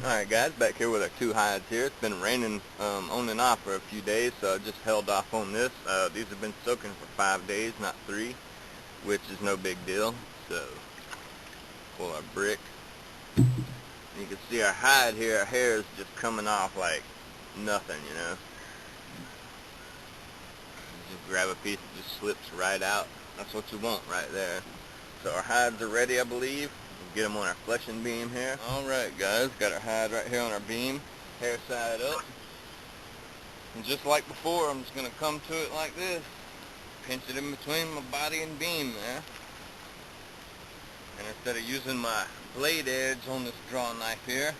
Alright guys, back here with our two hides here. It's been raining on and off for a few days, so I just held off on this. These have been soaking for 5 days, not 3, which is no big deal. So, pull our brick. And you can see our hide here, our hair is just coming off like nothing, you know. You just grab a piece, it just slips right out. That's what you want right there. So our hides are ready, I believe. Get them on our fleshing beam here. Alright guys, got our hide right here on our beam, hair side up. And just like before, I'm just going to come to it like this. Pinch it in between my body and beam there. And instead of using my blade edge on this draw knife here,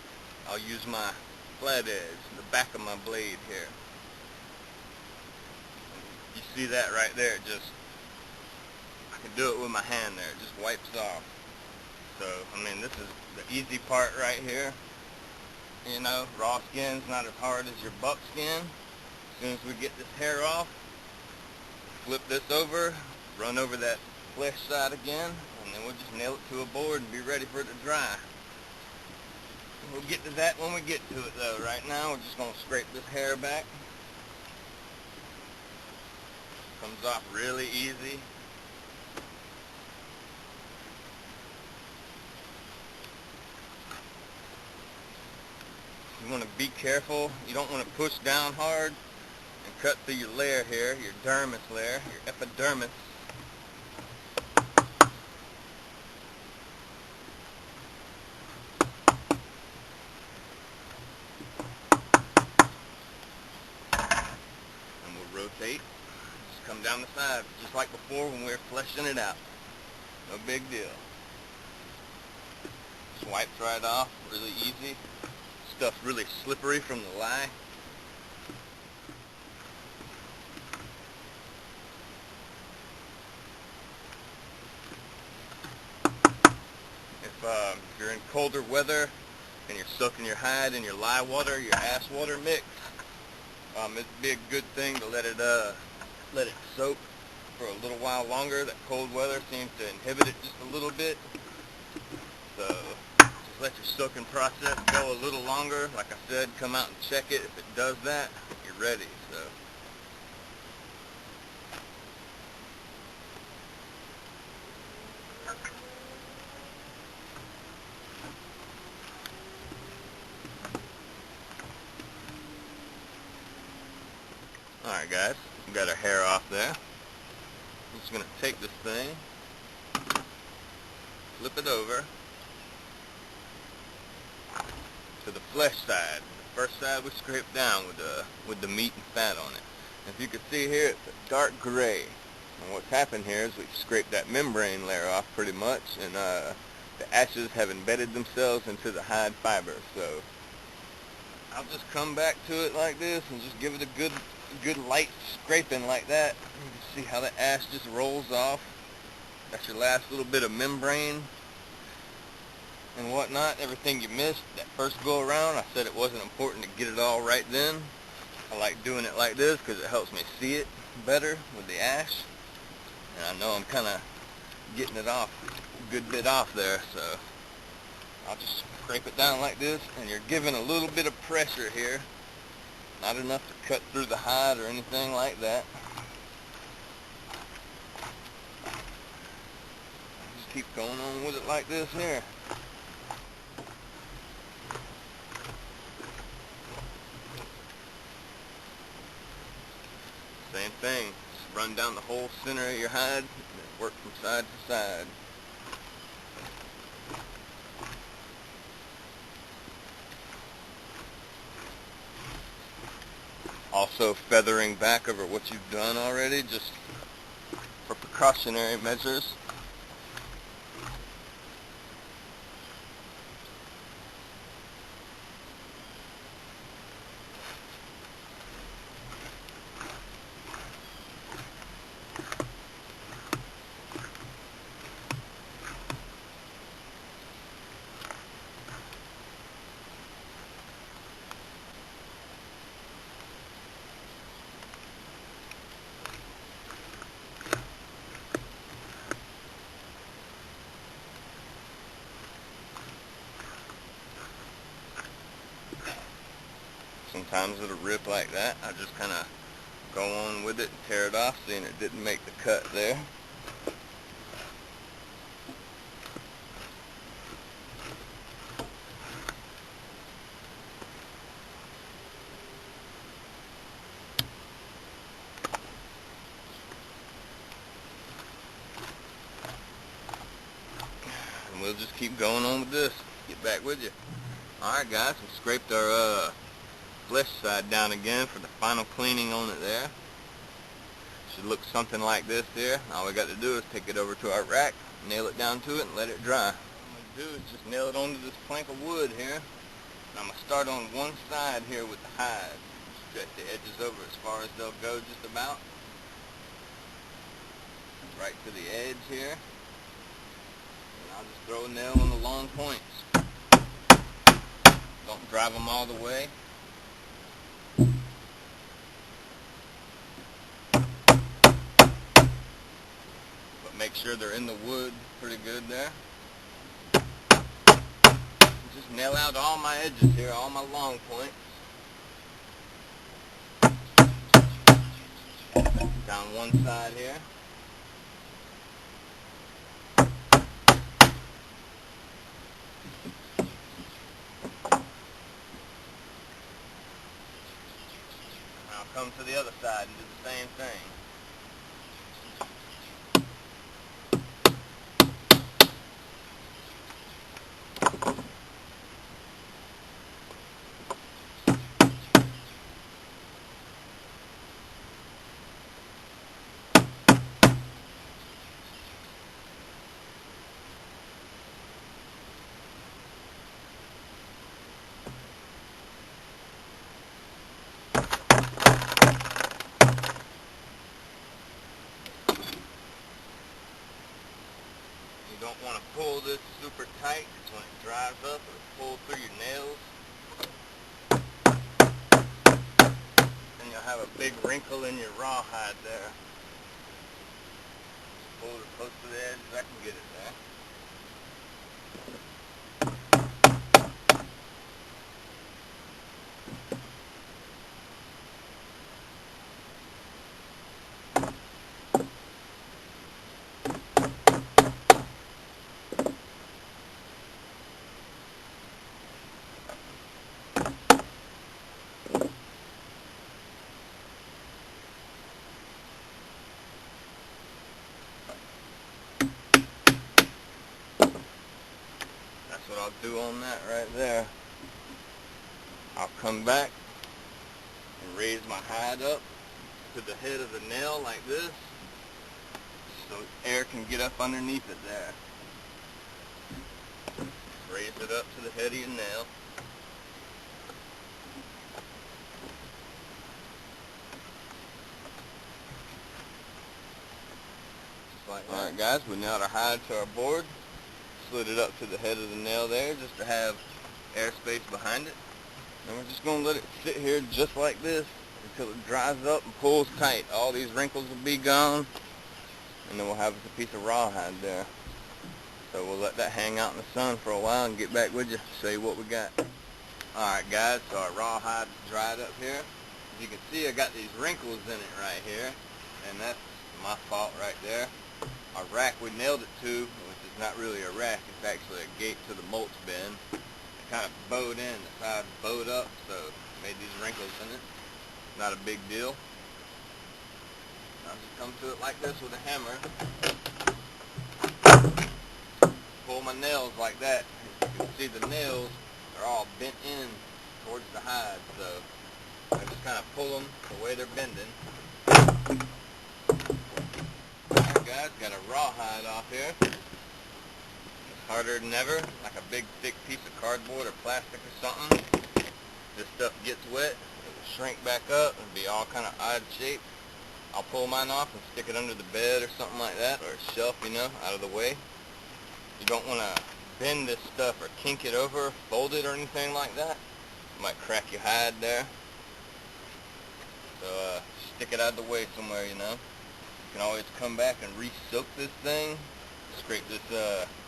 I'll use my flat edge, the back of my blade here. You see that right there, I can do it with my hand there, it just wipes off. So, I mean, this is the easy part right here. You know, raw skin's not as hard as your buck skin. As soon as we get this hair off, flip this over, run over that flesh side again, and then we'll just nail it to a board and be ready for it to dry. We'll get to that when we get to it though. Right now, we're just going to scrape this hair back. Comes off really easy. You want to be careful. You don't want to push down hard and cut through your layer here, your dermis layer, your epidermis. And we'll rotate. Just come down the side, just like before when we were fleshing it out. No big deal. Just wipes right off, really easy. Stuff's really slippery from the lye. If you're in colder weather and you're soaking your hide in your lye water, your ash water mix, it'd be a good thing to let it soak for a little while longer. That cold weather seems to inhibit it just a little bit. So let your soaking process go a little longer. Like I said, come out and check it. If it does that, you're ready. So, alright guys, we got our hair off there. I'm just going to take this thing, flip it over to the flesh side. The first side we scraped down with the meat and fat on it. And if you can see here, it's a dark gray. And what's happened here is we've scraped that membrane layer off pretty much, and the ashes have embedded themselves into the hide fiber. So I'll just come back to it like this and just give it a good light scraping like that. You can see how the ash just rolls off. That's your last little bit of membrane and whatnot, everything you missed that first go around. I said it wasn't important to get it all right then. I like doing it like this because it helps me see it better with the ash. And I know I'm kind of getting it off, a good bit off there, so I'll just scrape it down like this, and you're giving a little bit of pressure here. Not enough to cut through the hide or anything like that. Just keep going on with it like this here. Same thing, just run down the whole center of your hide and work from side to side. Also feathering back over what you've done already, just for precautionary measures. Sometimes it'll rip like that. I just kind of go on with it and tear it off, seeing it didn't make the cut there. And we'll just keep going on with this. Get back with you. Alright guys, we scraped our flesh side down again for the final cleaning on it there. Should look something like this here. All we got to do is take it over to our rack, nail it down to it, and let it dry. What I'm going to do is just nail it onto this plank of wood here. And I'm going to start on one side here with the hide. Stretch the edges over as far as they'll go just about. Right to the edge here. And I'll just throw a nail on the long points. Don't drive them all the way. But make sure they're in the wood pretty good there. Just nail out all my edges here, all my long points. Down one side here. I'll come to the other side and do the same thing. You don't want to pull this super tight, because when it dries up, it'll pull through your nails. And you'll have a big wrinkle in your rawhide there. Just pull it as close to the edge as I can get it there. That's what I'll do on that right there. I'll come back and raise my hide up to the head of the nail like this, so air can get up underneath it there. Raise it up to the head of your nail. Just like that. Alright guys, we nailed our hide to our board. Slid it up to the head of the nail there just to have airspace behind it. And we're just going to let it sit here just like this until it dries up and pulls tight. All these wrinkles will be gone, and then we'll have a piece of rawhide there. So we'll let that hang out in the sun for a while and get back with you, show you what we got. Alright guys, so our rawhide dried up here. As you can see, I got these wrinkles in it right here, and that's my fault right there. Our rack we nailed it to, which is not really a rack, it's actually a gate to the mulch bin. It kind of bowed in, the side bowed up, so it made these wrinkles in it. Not a big deal. I'll just come to it like this with a hammer. Pull my nails like that. As you can see, the nails are all bent in towards the hide, so I just kind of pull them the way they're bending. Alright guys, got a rawhide off here. It's harder than ever, like a big thick piece of cardboard or plastic or something. This stuff gets wet, it will shrink back up and be all kind of odd shaped. I'll pull mine off and stick it under the bed or something like that, or a shelf, you know, out of the way. You don't want to bend this stuff or kink it over, fold it or anything like that. You might crack your hide there. So stick it out of the way somewhere, you know. You can always come back and re-soak this thing, scrape this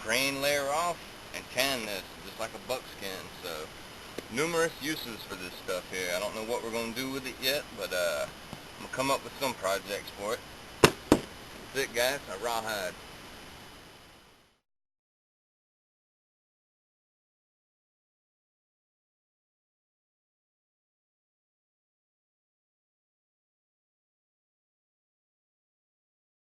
grain layer off, and tan this just like a buckskin. So numerous uses for this stuff here. I don't know what we're going to do with it yet, but I'm going to come up with some projects for it. That's it, guys. Rawhide.